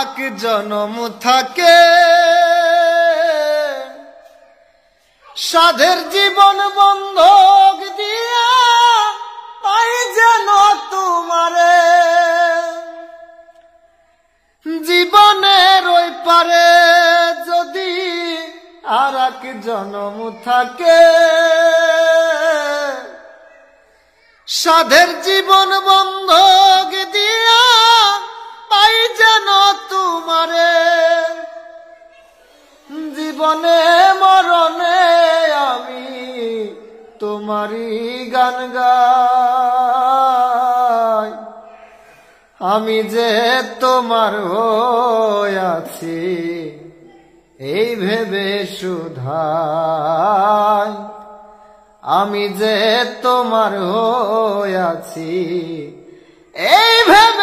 এক জনম থাকে সাধের জীবন বন্ধক দিয়া পাই যেন তোমারে জীবনের ওই পারে যদি আর এক জনম থাকে সাধের জীবন বন্ধক দিয়া পাই যেন তোমারে জীবনে মরণে আমি তোমারই গান গাই আমি যে তোমার হইয়াছি এই ভেবে শুধাই আমি যে তোমার হইয়াছি এই ভেবে